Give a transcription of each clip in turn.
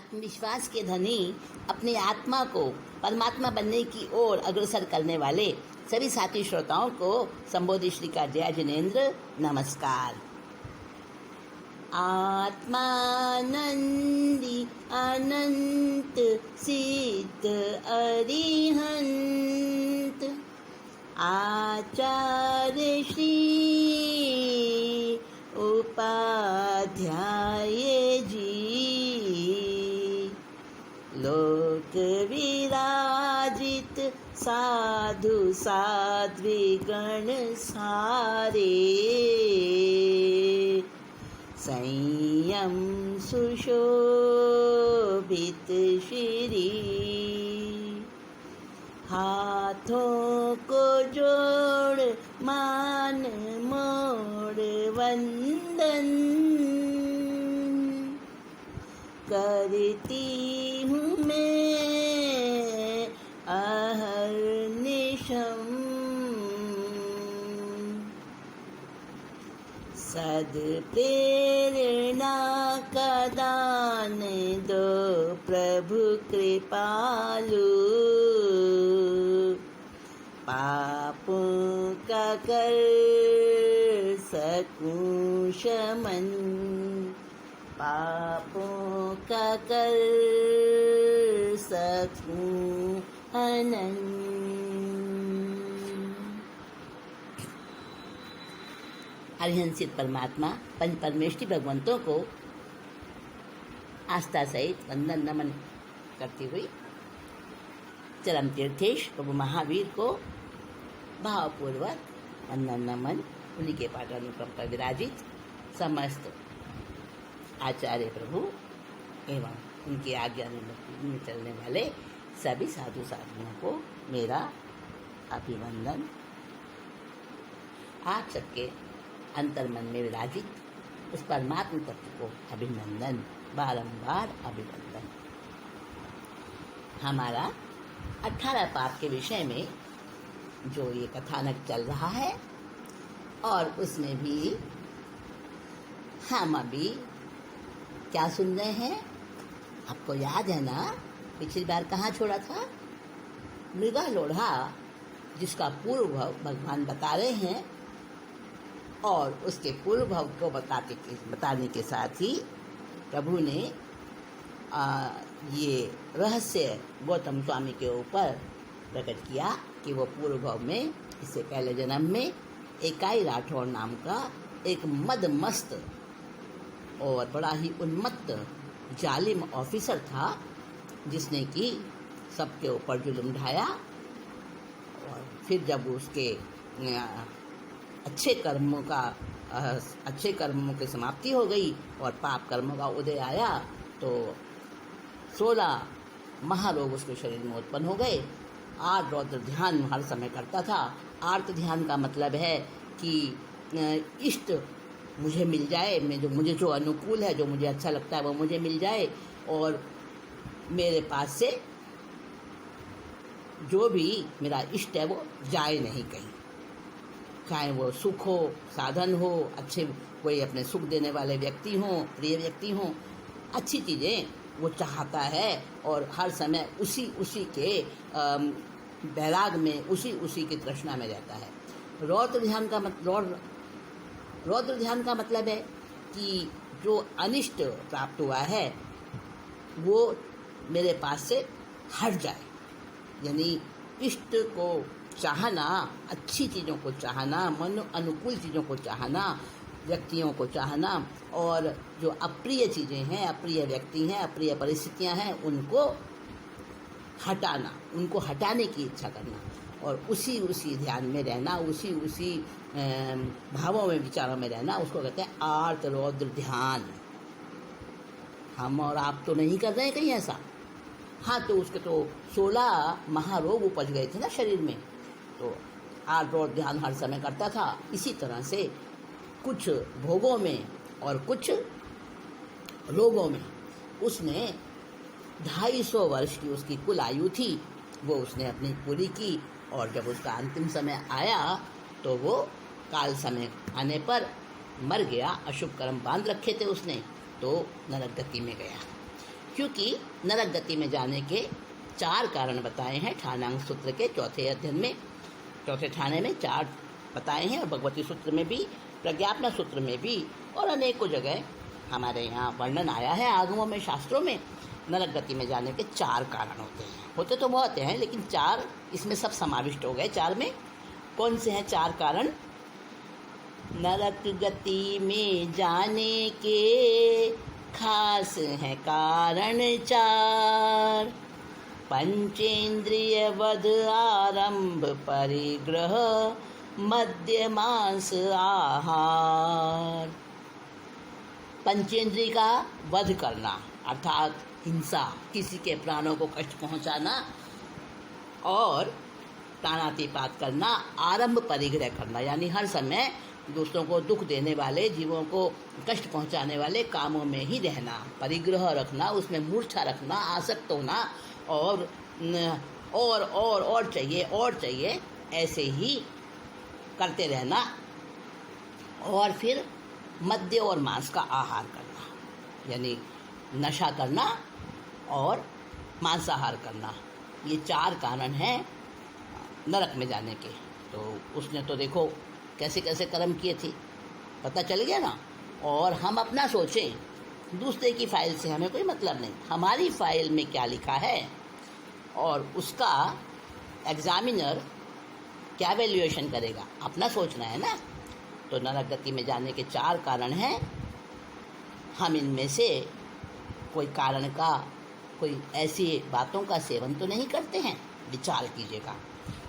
आत्मविश्वास के धनी अपनी आत्मा को परमात्मा बनने की ओर अग्रसर करने वाले सभी साथी श्रोताओं को संबोधित श्री का जय जिनेन्द्र नमस्कार। आत्मानंदी अनंत सिद्ध अरिहंत आचार्य श्री उपाध्याय जी लोक विराजित साधु साध्वीगण सारे संयम सुशोभित श्री हाथों को जोड़ मान मोड़ वंदन करती हूँ मैं अहर्निशम सद्प्रेरणा का दान दो प्रभु कृपालु पापों का कर सकूं शमन पापों का कर सकूं हनन। अरिहंसित परमात्मा पंच परमेष्टि भगवंतों को आस्था सहित वंदन नमन करती हुई चरम तीर्थेश प्रभु महावीर को भावपूर्वक वंदन नमन उन्हीं के पादानुक्रम पर विराजित समस्त आचार्य प्रभु एवं उनकी आज्ञा में चलने वाले सभी साधु साधुओं को मेरा अभिवंदन। आप सबके अंतर्मन में विराजित उस परमात्मा तत्व को अभिनंदन, बारंबार अभिनंदन। हमारा 18 पाप के विषय में जो ये कथानक चल रहा है और उसमें भी हम अभी क्या सुन रहे हैं, आपको याद है ना पिछली बार कहाँ छोड़ा था? मृगा लोढ़ा जिसका पूर्व भाव भगवान बता रहे हैं और उसके पूर्व भाव को बताने के साथ ही प्रभु ने ये रहस्य गौतम स्वामी के ऊपर प्रकट किया कि वो पूर्व भाव में इससे पहले जन्म में एकाई राठौर नाम का एक मदमस्त और बड़ा ही उन्मत्त जालिम ऑफिसर था जिसने कि सबके ऊपर जुल्म ढाया। और फिर जब उसके अच्छे कर्मों की समाप्ति हो गई और पाप कर्मों का उदय आया तो 16 महारोग उसके शरीर में उत्पन्न हो गए। आर्त रौद्र ध्यान हर समय करता था। आर्त ध्यान का मतलब है कि इष्ट मुझे मिल जाए, मुझे जो अनुकूल है, जो मुझे अच्छा लगता है वो मुझे मिल जाए और मेरे पास से जो भी मेरा इष्ट है वो जाए नहीं कहीं, चाहे वो सुख हो, साधन हो, अच्छे कोई अपने सुख देने वाले व्यक्ति हों, प्रिय व्यक्ति हों, अच्छी चीज़ें वो चाहता है और हर समय उसी के बैराग में उसी की तृष्णा में रहता है। रौद्र ध्यान का मतलब है कि जो अनिष्ट प्राप्त हुआ है वो मेरे पास से हट जाए, यानी इष्ट को चाहना, अच्छी चीज़ों को चाहना, मन अनुकूल चीज़ों को चाहना, व्यक्तियों को चाहना और जो अप्रिय चीज़ें हैं, अप्रिय व्यक्ति हैं, अप्रिय परिस्थितियां हैं उनको हटाना, उनको हटाने की इच्छा करना और उसी ध्यान में रहना, उसी भावों में, विचारों में रहना, उसको कहते हैं आर्त रौद्र ध्यान। हम और आप तो नहीं कर रहे हैं कहीं ऐसा। हाँ, तो उसके तो 16 महारोग उपज गए थे ना शरीर में, तो आर्त रौद्र ध्यान हर समय करता था। इसी तरह से कुछ भोगों में और कुछ रोगों में उसने 250 वर्ष की उसकी कुल आयु थी, वो उसने अपनी पूरी की और जब उसका अंतिम समय आया तो वो काल समय आने पर मर गया। अशुभ कर्म बांध रखे थे उसने, तो नरक गति में गया। क्योंकि नरक गति में जाने के 4 कारण बताए हैं ठाणांग सूत्र के चौथे अध्ययन में, चौथे ठाणे में 4 बताए हैं, और भगवती सूत्र में भी, प्रज्ञापना सूत्र में भी, और अनेकों जगह हमारे यहाँ वर्णन आया है आगमों में, शास्त्रों में। नरक गति में जाने के 4 कारण होते तो बहुत हैं, लेकिन 4 इसमें सब समाविष्ट हो गए। 4 में कौन से हैं 4 कारण? नरक गति में जाने के खास हैं कारण 4, पंचेंद्रिय वध आरंभ परिग्रह मध्य मांस आहार। पंचेंद्रिय का वध करना अर्थात हिंसा, किसी के प्राणों को कष्ट पहुंचाना और तानातीपात करना, आरंभ परिग्रह करना यानी हर समय दूसरों को दुख देने वाले, जीवों को कष्ट पहुंचाने वाले कामों में ही रहना, परिग्रह रखना, उसमें मूर्छा रखना, आसक्त होना और चाहिए ऐसे ही करते रहना। और फिर मद्य और मांस का आहार करना यानी नशा करना और मांसाहार करना, ये 4 कारण हैं नरक में जाने के। तो उसने तो देखो कैसे कैसे कर्म किए थे, पता चल गया ना। और हम अपना सोचें, दूसरे की फाइल से हमें कोई मतलब नहीं, हमारी फाइल में क्या लिखा है और उसका एग्जामिनर क्या वैल्यूएशन करेगा, अपना सोचना है ना। तो नरक गति में जाने के 4 कारण हैं, हम इनमें से कोई कारण का, कोई ऐसी बातों का सेवन तो नहीं करते हैं, विचार कीजिएगा।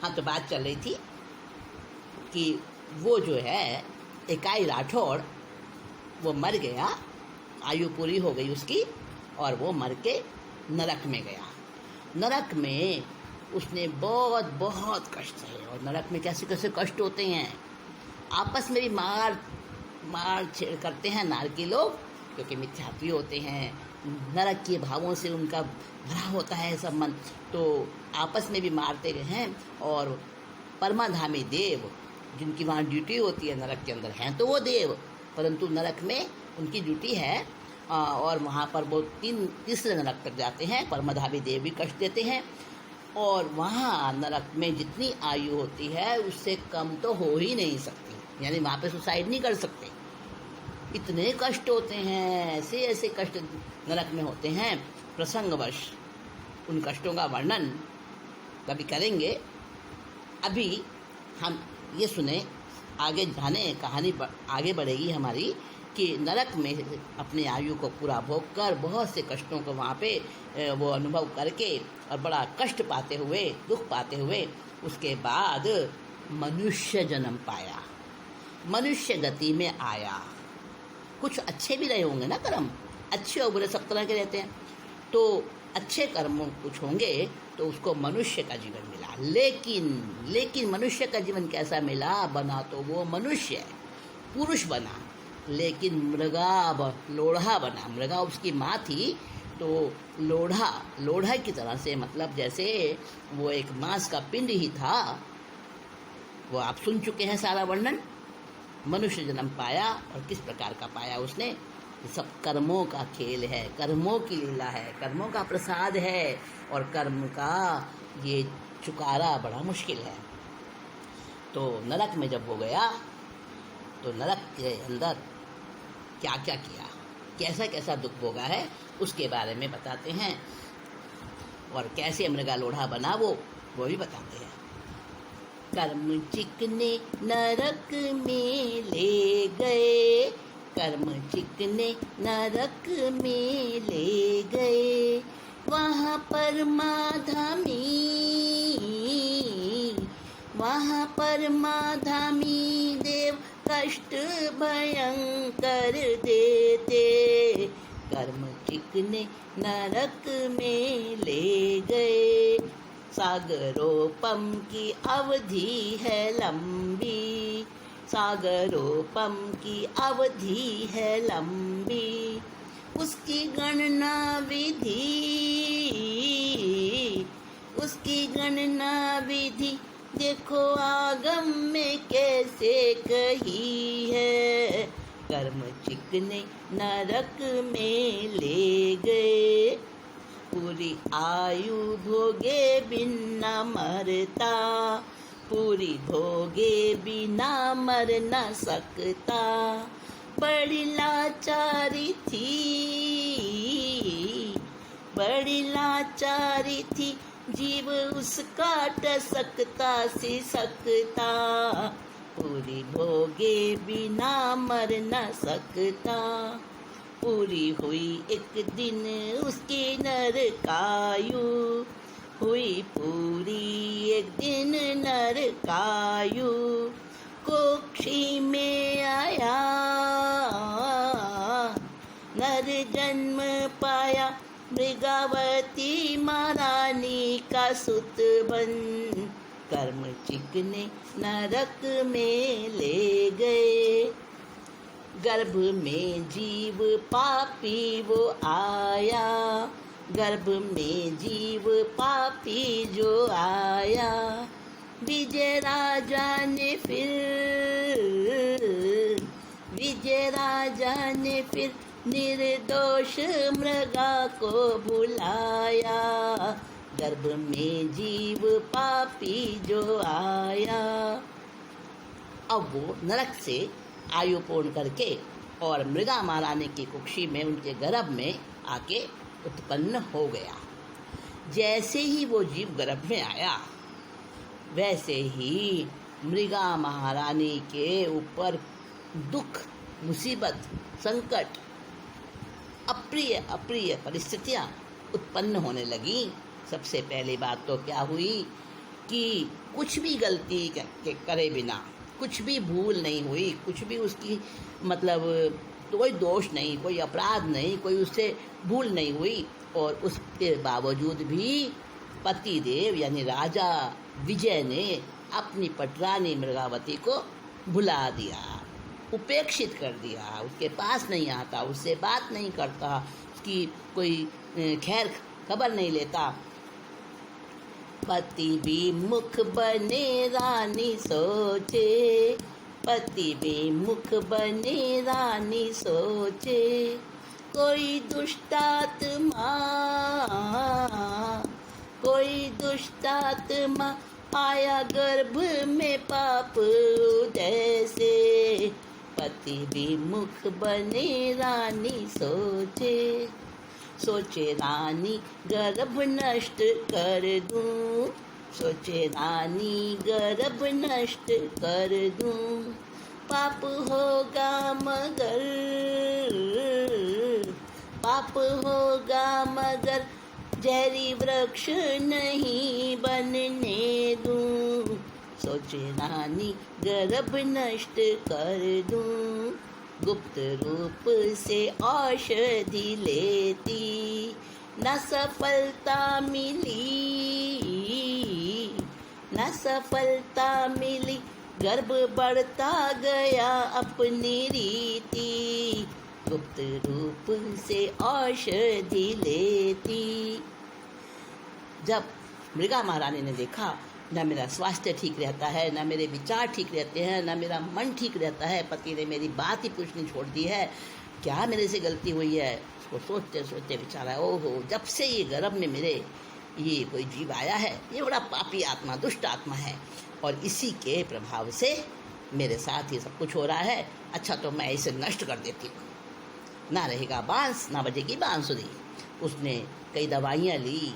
हाँ, तो बात चल रही थी कि वो जो है इकाई राठौड़, वो मर गया, आयु पूरी हो गई उसकी, और वो मर के नरक में गया। नरक में उसने बहुत बहुत कष्ट सहे। और नरक में कैसे कैसे कष्ट होते हैं, आपस में भी मार छेड़ करते हैं नारकी लोग, क्योंकि मिथ्यात्वी होते हैं, नरक के भावों से उनका भरा होता है संबंध, तो आपस में भी मारते गए हैं। और परमाधामी देव, जिनकी वहाँ ड्यूटी होती है नरक के अंदर, हैं तो वो देव, परंतु नरक में उनकी ड्यूटी है, और वहाँ पर वो तीसरे नरक तक जाते हैं। परमाधामी देव भी कष्ट देते हैं, और वहाँ नरक में जितनी आयु होती है उससे कम तो हो ही नहीं सकती, यानी वहाँ पे सुसाइड नहीं कर सकते, इतने कष्ट होते हैं, ऐसे ऐसे कष्ट नरक में होते हैं। प्रसंगवश उन कष्टों का वर्णन कभी करेंगे। अभी हम ये सुने, आगे जाने, कहानी आगे बढ़ेगी हमारी कि नरक में अपने आयु को पूरा भोग कर, बहुत से कष्टों को वहाँ पे वो अनुभव करके और बड़ा कष्ट पाते हुए, दुख पाते हुए, उसके बाद मनुष्य जन्म पाया, मनुष्य गति में आया। कुछ अच्छे भी रहे होंगे ना कर्म, अच्छे और बुरे सब तरह के रहते हैं, तो अच्छे कर्म कुछ होंगे तो उसको मनुष्य का जीवन मिला। लेकिन मनुष्य का जीवन कैसा मिला? बना तो वो मनुष्य, पुरुष बना, लेकिन लोढ़ा बना। मृगा उसकी माँ थी, तो लोढ़ा की तरह से, मतलब जैसे वो एक मांस का पिंड ही था। वो आप सुन चुके हैं सारा वर्णन। मनुष्य जन्म पाया, और किस प्रकार का पाया उसने? सब कर्मों का खेल है, कर्मों की लीला है, कर्मों का प्रसाद है, और कर्म का ये चुकारा बड़ा मुश्किल है। तो नरक में जब हो गया, तो नरक के अंदर क्या क्या किया, कैसा कैसा दुख भोगा है, उसके बारे में बताते हैं, और कैसे मृगा लोढ़ा बना वो भी बताते हैं। कर्म चिकने नरक में ले गए, कर्म चिकने नरक में ले गए, वहाँ परमाधामी देव कष्ट भयंकर देते, कर्म चिकने नरक में ले गए। सागरोपम की अवधि है लंबी, सागरोपम की अवधि है लंबी, उसकी गणना विधि देखो आगम में कैसे कही है। कर्म चिकने नरक में ले गए, पूरी आयु भोगे बिना मरता, पूरी भोगे बिना मर न सकता। बड़ी लाचारी थी, बड़ी लाचारी थी, जीव उसका टसकता सिसकता, पूरी भोगे बिना मर न सकता। पूरी हुई एक दिन उसकी नरकायु, हुई पूरी एक दिन नरकायु। कोक्षी में आया नर जन्म पाया, मृगावती महारानी का सुत बन, कर्म चिकने नरक में ले गए। गर्भ में जीव पापी वो आया, गर्भ में जीव पापी जो आया। विजय राजा ने फिर, विजय राजा ने फिर निर्दोष मृगा को बुलाया, गर्भ में जीव पापी जो आया। अब वो नरक से आयु पूर्ण करके और मृगा महारानी की कुक्षी में उनके गर्भ में आके उत्पन्न हो गया। जैसे ही वो जीव गर्भ में आया, वैसे ही मृगा महारानी के ऊपर दुख, मुसीबत, संकट, अप्रिय अप्रिय परिस्थितियां उत्पन्न होने लगी। सबसे पहली बात तो क्या हुई कि कुछ भी गलती करे बिना, कुछ भी भूल नहीं हुई, कुछ भी उसकी मतलब कोई दोष नहीं, कोई अपराध नहीं, कोई उससे भूल नहीं हुई, और उसके बावजूद भी पतिदेव यानी राजा विजय ने अपनी पटरानी मृगावती को भुला दिया, उपेक्षित कर दिया, उसके पास नहीं आता, उससे बात नहीं करता, उसकी कोई खैर खबर नहीं लेता। पति भी मुख बने रानी सोचे, पति भी मुख बने रानी सोचे। कोई दुष्टात्मा, कोई दुष्टात्मा आया गर्भ में पाप उदय से, पति भी मुख बने रानी सोचे। सोचे रानी गर्भ नष्ट कर दूं, सोचे रानी गर्भ नष्ट कर दूं। पाप होगा मगर, पाप होगा मगर जहरी वृक्ष नहीं बनने दूं। सोचे रानी गर्भ नष्ट कर दूं। गुप्त रूप से औषधि लेती, न सफलता मिली, न सफलता मिली, गर्भ बढ़ता गया अपनी रीति। गुप्त रूप से औषधि लेती। जब मृगा महारानी ने देखा न मेरा स्वास्थ्य ठीक रहता है, न मेरे विचार ठीक रहते हैं, न मेरा मन ठीक रहता है, पति ने मेरी बात ही पूछनी छोड़ दी है, क्या मेरे से गलती हुई है, उसको सोचते सोचते विचार आया, ओहो जब से ये गर्भ में मेरे ये कोई जीव आया है, ये बड़ा पापी आत्मा, दुष्ट आत्मा है, और इसी के प्रभाव से मेरे साथ ये सब कुछ हो रहा है। अच्छा तो मैं इसे नष्ट कर देती हूँ, ना रहेगा बांस ना बजेगी बांसुरी। उसने कई दवाइयाँ ली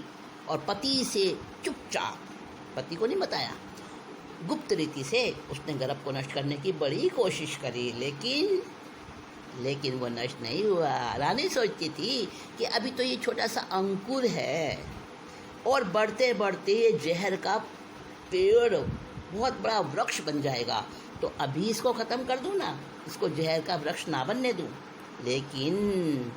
और पति से चुपचाप, पति को नहीं बताया, गुप्त रीति से उसने गर्भ को नष्ट करने की बड़ी कोशिश करी, लेकिन वो नष्ट नहीं हुआ। रानी सोचती थी कि अभी तो ये छोटा सा अंकुर है और बढ़ते बढ़ते ये जहर का पेड़ बहुत बड़ा वृक्ष बन जाएगा, तो अभी इसको ख़त्म कर दूँ ना, इसको जहर का वृक्ष ना बनने दूँ। लेकिन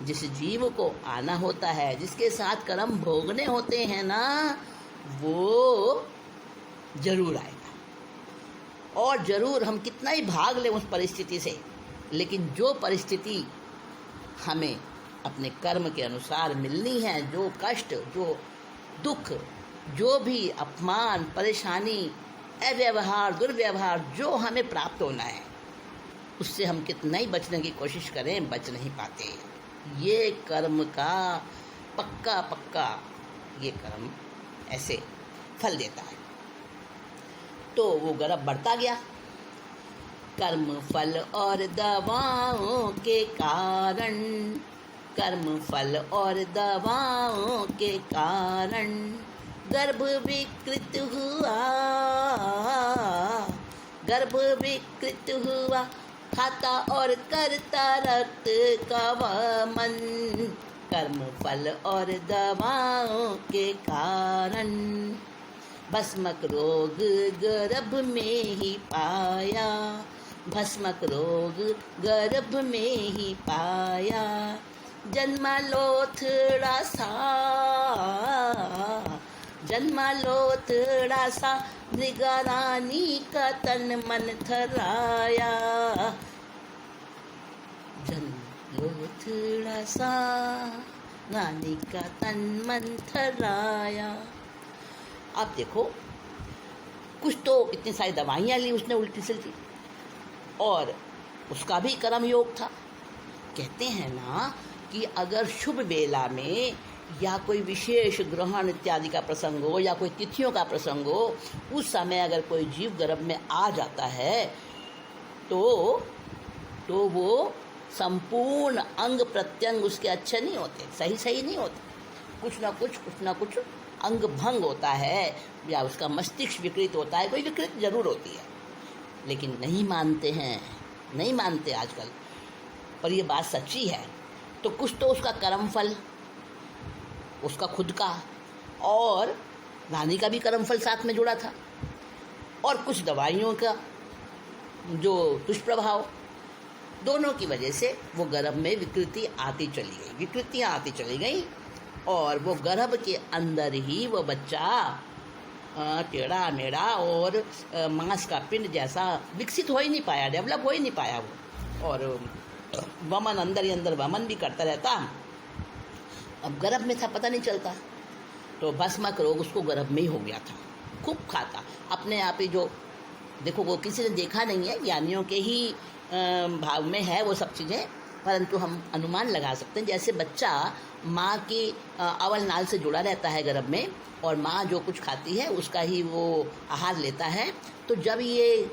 जिस जीव को आना होता है, जिसके साथ कर्म भोगने होते हैं ना, वो जरूर आएगा। और जरूर हम कितना ही भाग लें उस परिस्थिति से, लेकिन जो परिस्थिति हमें अपने कर्म के अनुसार मिलनी है, जो कष्ट, जो दुख, जो भी अपमान, परेशानी, अव्यवहार, दुर्व्यवहार जो हमें प्राप्त होना है, उससे हम कितना ही बचने की कोशिश करें, बच नहीं पाते। ये कर्म का पक्का पक्का ये कर्म ऐसे फल देता है। तो वो गर्भ बढ़ता गया। कर्म फल और दवाओं के कारण, कर्म फल और दवाओं के कारण गर्भ विकृत हुआ, गर्भ विकृत हुआ, खाता और करता रक्त का वमन। कर्म फल और दवाओं के कारण भस्मक रोग गर्भ में ही पाया, भस्मक रोग गर्भ में ही पाया। जन्मा लोथड़ा सा, जन्मा लोथड़ा सा, मृगरानी का तन मन थराया। जन्म लोथड़ा सा, रानी का तन मन थराया। अब देखो, कुछ तो इतनी सारी दवाइयाँ ली उसने उल्टी सिल्टी, और उसका भी कर्म योग था। कहते हैं ना कि अगर शुभ बेला में या कोई विशेष ग्रहण इत्यादि का प्रसंग हो या कोई तिथियों का प्रसंग हो, उस समय अगर कोई जीव गर्भ में आ जाता है तो वो संपूर्ण अंग प्रत्यंग उसके अच्छे नहीं होते, सही नहीं होते। कुछ ना कुछ अंग भंग होता है या उसका मस्तिष्क विकृत होता है, कोई विकृत जरूर होती है। लेकिन नहीं मानते आजकल, पर ये बात सच्ची है। तो कुछ तो उसका कर्म फल, उसका खुद का और रानी का भी कर्म फल साथ में जुड़ा था, और कुछ दवाइयों का जो दुष्प्रभाव, दोनों की वजह से वो गर्भ में विकृतियाँ आती चली गई और वो गर्भ के अंदर ही वो बच्चा टेढ़ा मेढ़ा और मांस का पिंड जैसा विकसित हो ही नहीं पाया, डेवलप हो ही नहीं पाया वो, और वमन अंदर ही अंदर वमन भी करता रहता। अब गर्भ में था, पता नहीं चलता, तो भस्मक रोग उसको गर्भ में ही हो गया था। खूब खाता अपने आप ही, जो देखो वो किसी ने देखा नहीं है, ज्ञानियों के ही भाव में है वो सब चीज़ें, परंतु हम अनुमान लगा सकते हैं। जैसे बच्चा माँ के अवल नाल से जुड़ा रहता है गर्भ में, और माँ जो कुछ खाती है उसका ही वो आहार लेता है। तो जब ये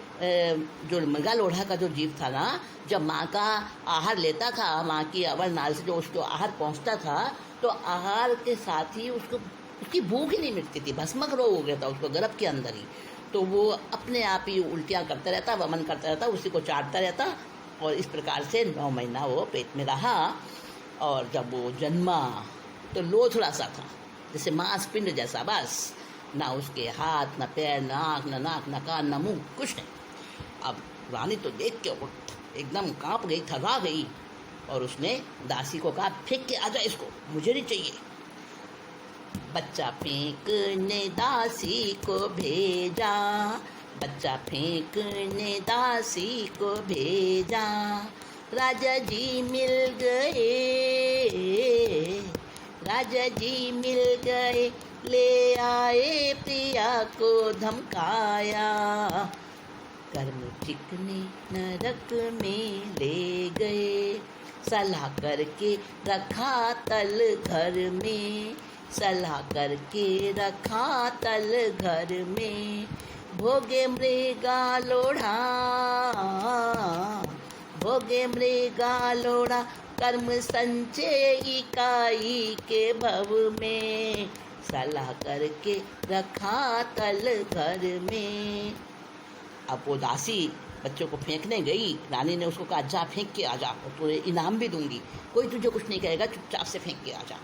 जो मृगा लोढ़ा का जो जीव था ना, जब माँ का आहार लेता था, माँ की अवल नाल से जो उसको आहार पहुँचता था, तो आहार के साथ ही उसकी भूख ही नहीं मिटती थी, भस्मक रोग हो गया था उसको गर्भ के अंदर ही। तो वो अपने आप ही उल्टियाँ करता रहता, वमन करता रहता, उसी को चाटता रहता, और इस प्रकार से 9 महीना वो पेट में रहा। और जब वो जन्मा तो लोथड़ा सा था, जैसे मांस पिंड जैसा, बस ना उसके हाथ, ना पैर, ना आँख, ना नाक, ना कान, ना मुंह, कुछ नहीं। अब रानी तो देख के एकदम कांप गई, थर्रा गई, और उसने दासी को कहा, फेंक के आ जा इसको, मुझे नहीं चाहिए। बच्चा फेंकने दासी को भेजा, बच्चा फेंकने दासी को भेजा। राजा जी मिल गए, राजा जी मिल गए, ले आए प्रिया को धमकाया। कर्म चिकने नरक में ले गए, सलाह करके रखा तल घर में, सलाह करके रखा तल घर में। भोगे मृगा लोढ़ा, भोगे मृगा लोढ़ा, कर्म संचय इकाई के भव में, सलाह करके रखा तल घर में। अब वो दासी बच्चों को फेंकने गई, रानी ने उसको कहा, जा फेंक के आ जा, और तुझे इनाम भी दूंगी, कोई तुझे कुछ नहीं कहेगा, चुपचाप से फेंक के आ जा।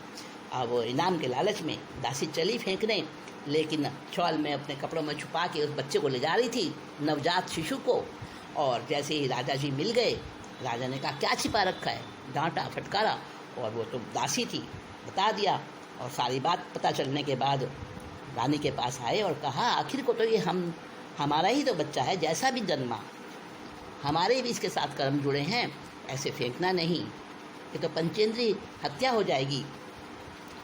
अब इनाम के लालच में दासी चली फेंकने, लेकिन शॉल में अपने कपड़ों में छुपा के उस बच्चे को ले जा रही थी, नवजात शिशु को। और जैसे ही राजा जी मिल गए, राजा ने कहा, क्या छिपा रखा है, डांटा फटकारा, और वो तो दासी थी, बता दिया। और सारी बात पता चलने के बाद रानी के पास आए और कहा, आखिर को तो ये हमारा ही तो बच्चा है, जैसा भी जन्मा, हमारे भी इसके साथ कर्म जुड़े हैं, ऐसे फेंकना नहीं, ये तो पंचेंद्रीय हत्या हो जाएगी।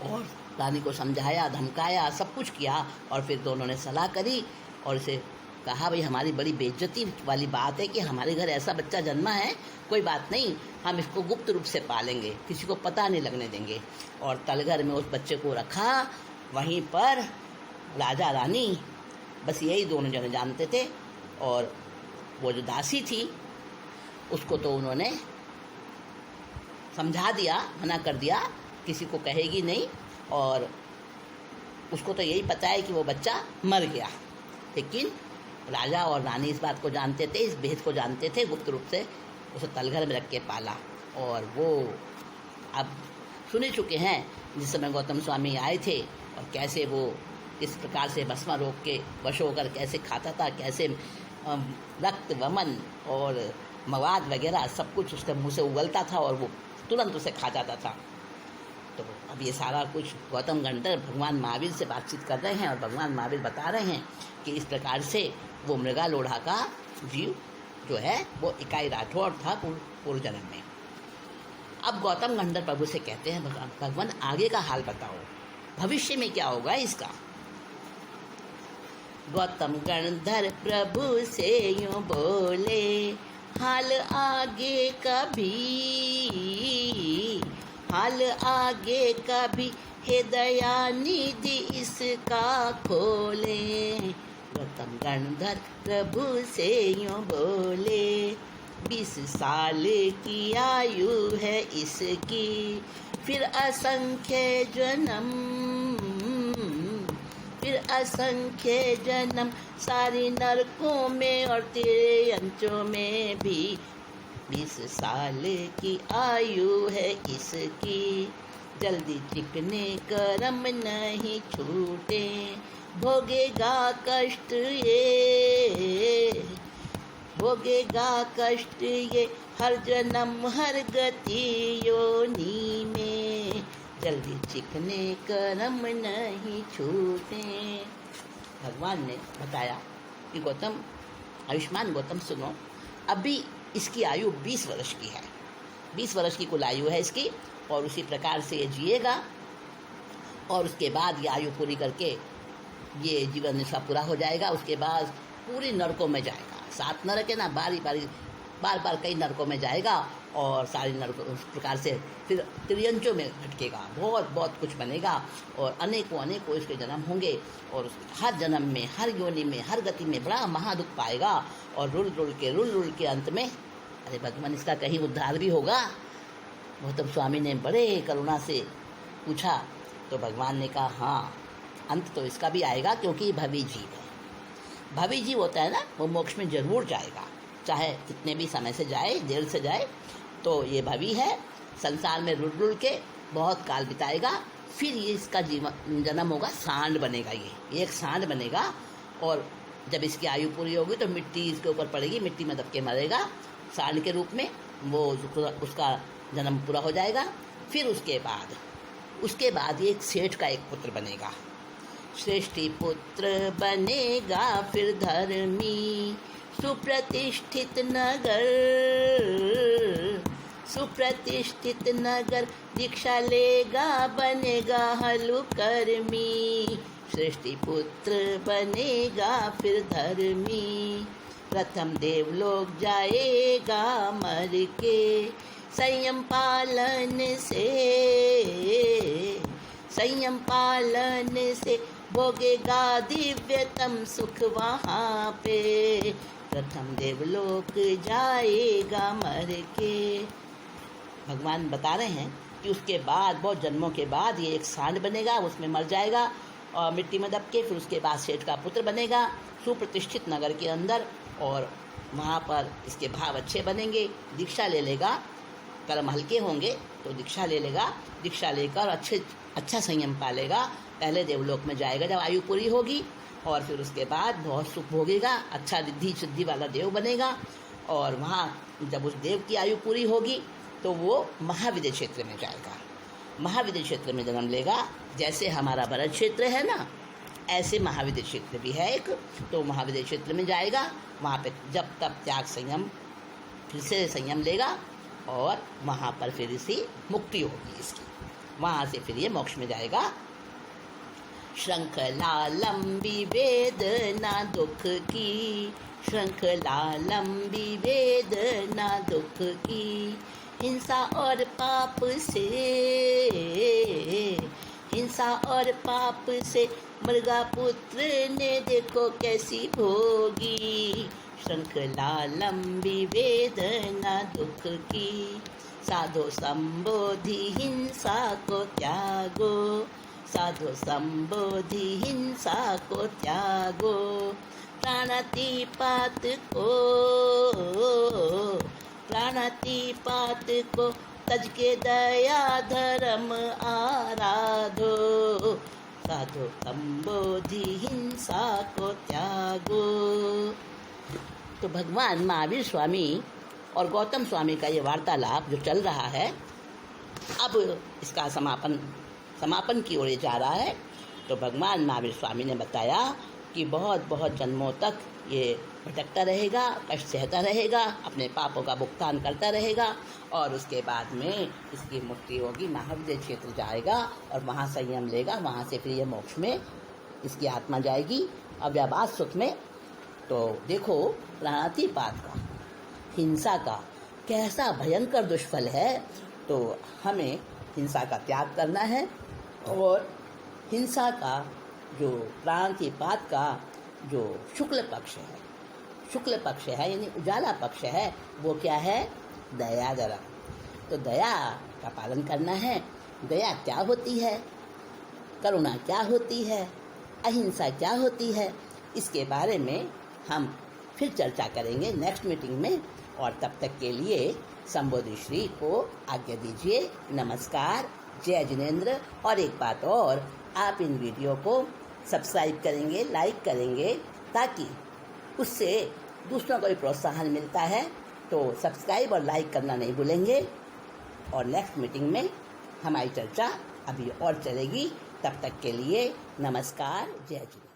और रानी को समझाया, धमकाया, सब कुछ किया, और फिर दोनों ने सलाह करी और इसे कहा भाई हमारी बड़ी बेइज्जती वाली बात है कि हमारे घर ऐसा बच्चा जन्मा है, कोई बात नहीं, हम इसको गुप्त रूप से पालेंगे, किसी को पता नहीं लगने देंगे। और तलघर में उस बच्चे को रखा। वहीं पर राजा रानी बस यही दोनों जने जानते थे। और वो जो दासी थी उसको तो उन्होंने समझा दिया, मना कर दिया, किसी को कहेगी नहीं। और उसको तो यही पता है कि वो बच्चा मर गया। लेकिन राजा और रानी इस बात को जानते थे, इस भेद को जानते थे, गुप्त रूप से उसे तलघर में रख के पाला। और वो अब सुन ही चुके हैं जिस समय गौतम स्वामी आए थे और कैसे वो इस प्रकार से भस्मा रोग के वश होकर कैसे खाता था, कैसे रक्त वमन और मवाद वगैरह सब कुछ उसके मुंह से उगलता था और वो तुरंत उसे खा जाता था। तो अब ये सारा कुछ गौतम गंधर्व भगवान महावीर से बातचीत कर रहे हैं और भगवान महावीर बता रहे हैं कि इस प्रकार से वो मृगा लोढ़ा का जीव जो है वो इकाई राठौड़ था पूर्व जन्म में। अब गौतम गंधर्व प्रभु से कहते हैं भगवान आगे का हाल बताओ, भविष्य में क्या होगा इसका। गौतम गंधर्व प्रभु से यूं बोले, हाल आगे कभी हे दयानिधि इसका खोले। गौतम गंधर्व प्रभु से यूं बोले, 20 साल की आयु है इसकी, फिर असंख्य जन्म सारी नरकों में और तेरे अंचों में भी। 20 साल की आयु है इसकी, जल्दी चिकने कर्म नहीं छूटे, भोगेगा कष्ट ये हर जन्म हर गति योनि में, जल्दी चिकने कर्म नहीं छूटे। भगवान ने बताया कि गौतम, आयुष्मान गौतम सुनो, अभी इसकी आयु 20 वर्ष की है, 20 वर्ष की कुल आयु है इसकी, और उसी प्रकार से ये जिएगा। और उसके बाद ये आयु पूरी करके ये जीवन इसका पूरा हो जाएगा। उसके बाद पूरी नरकों में जाएगा, 7 नरक है ना, बार बार कई नरकों में जाएगा और सारी नरक उस प्रकार से फिर त्रियंचों में भटकेगा, बहुत कुछ बनेगा और अनेकों इसके जन्म होंगे। और हर जन्म में, हर योनि में, हर गति में बड़ा महादुख पाएगा और रुल रुल के अंत में अरे भगवान इसका कहीं उद्धार भी होगा। गौतम स्वामी ने बड़े करुणा से पूछा तो भगवान ने कहा हाँ, अंत तो इसका भी आएगा, क्योंकि भवी जीव है। भवी जीव होता है ना, वो मोक्ष में जरूर जाएगा, चाहे कितने भी समय से जाए, देर से जाए, तो ये भवी है। संसार में रुल के बहुत काल बिताएगा, फिर ये इसका जीवन जन्म होगा, सांड बनेगा, ये एक सांड बनेगा। और जब इसकी आयु पूरी होगी तो मिट्टी इसके ऊपर पड़ेगी, मिट्टी में दब के मरेगा सांड के रूप में, वो उसका जन्म पूरा हो जाएगा। फिर उसके बाद ये एक सेठ का एक पुत्र बनेगा, श्रेष्ठी पुत्र बनेगा, फिर धर्मी सुप्रतिष्ठित नगर दीक्षा लेगा, बनेगा हलुकर्मी। श्रेष्ठी पुत्र बनेगा फिर धर्मी, प्रथम देवलोक जाएगा मर के, संयम पालन से भोगेगा दिव्यतम सुख वहाँ पे। प्रथम देवलोक जाएगा मर के। भगवान बता रहे हैं कि उसके बाद बहुत जन्मों के बाद ये एक सांड बनेगा, उसमें मर जाएगा और मिट्टी में दब के, फिर उसके बाद सेठ का पुत्र बनेगा सुप्रतिष्ठित नगर के अंदर, और वहाँ पर इसके भाव अच्छे बनेंगे, दीक्षा ले लेगा, कर्म हल्के होंगे तो दीक्षा ले लेगा, दीक्षा लेकर अच्छा संयम पालेगा, पहले देवलोक में जाएगा जब आयु पूरी होगी, और फिर उसके बाद बहुत सुख भोगेगा, अच्छा रिद्धि सिद्धि वाला देव बनेगा। और वहाँ जब उस देव की आयु पूरी होगी तो वो महाविद्य क्षेत्र में जाएगा, महाविद्य क्षेत्र में जन्म लेगा। जैसे हमारा भरत क्षेत्र है ना, ऐसे महाविद्य क्षेत्र भी है एक, तो महाविद्य क्षेत्र में जाएगा, वहाँ पे जब तब त्याग संयम, फिर से संयम लेगा और वहाँ पर फिर इसी मुक्ति होगी इसकी, वहाँ से फिर ये मोक्ष में जाएगा। श्रृंखला लंबी वेदना दुख की, श्रृंखला लंबी वेदना दुख की, हिंसा और पाप से, हिंसा और पाप से मृगा पुत्र ने देखो कैसी भोगी, श्रृंखला लंबी वेदना दुख की, साधो संबोधि हिंसा को त्यागो, साधो संबोधि हिंसा को त्यागो, प्राणातिपात को, प्राणातिपात को तज के दया धर्म आराधो, साधो संबोधि हिंसा को त्यागो। तो भगवान महावीर स्वामी और गौतम स्वामी का ये वार्तालाप जो चल रहा है, अब इसका समापन की ओर जा रहा है। तो भगवान महावीर स्वामी ने बताया कि बहुत बहुत जन्मों तक ये भटकता रहेगा, कष्ट सहता रहेगा, अपने पापों का भुगतान करता रहेगा, और उसके बाद में इसकी मुक्ति होगी, महाविद्य क्षेत्र जाएगा और वहाँ संयम लेगा, वहाँ से फिर ये मोक्ष में इसकी आत्मा जाएगी, अव्यवाद सुख में। तो देखो प्राणातिपात का, हिंसा का कैसा भयंकर दुष्फल है। तो हमें हिंसा का त्याग करना है, और हिंसा का जो प्राणातिपात का जो शुक्ल पक्ष है, शुक्ल पक्ष है यानी उजाला पक्ष है, वो क्या है? दया धर्म। तो दया का पालन करना है। दया क्या होती है, करुणा क्या होती है, अहिंसा क्या होती है, इसके बारे में हम फिर चर्चा करेंगे नेक्स्ट मीटिंग में। और तब तक के लिए संबोधि श्री को आज्ञा दीजिए। नमस्कार, जय जिनेंद्र। और एक बात और, आप इन वीडियो को सब्सक्राइब करेंगे, लाइक करेंगे, ताकि उससे दूसरों को भी प्रोत्साहन मिलता है। तो सब्सक्राइब और लाइक करना नहीं भूलेंगे। और नेक्स्ट मीटिंग में हमारी चर्चा अभी और चलेगी। तब तक के लिए नमस्कार, जय जिनेंद्र।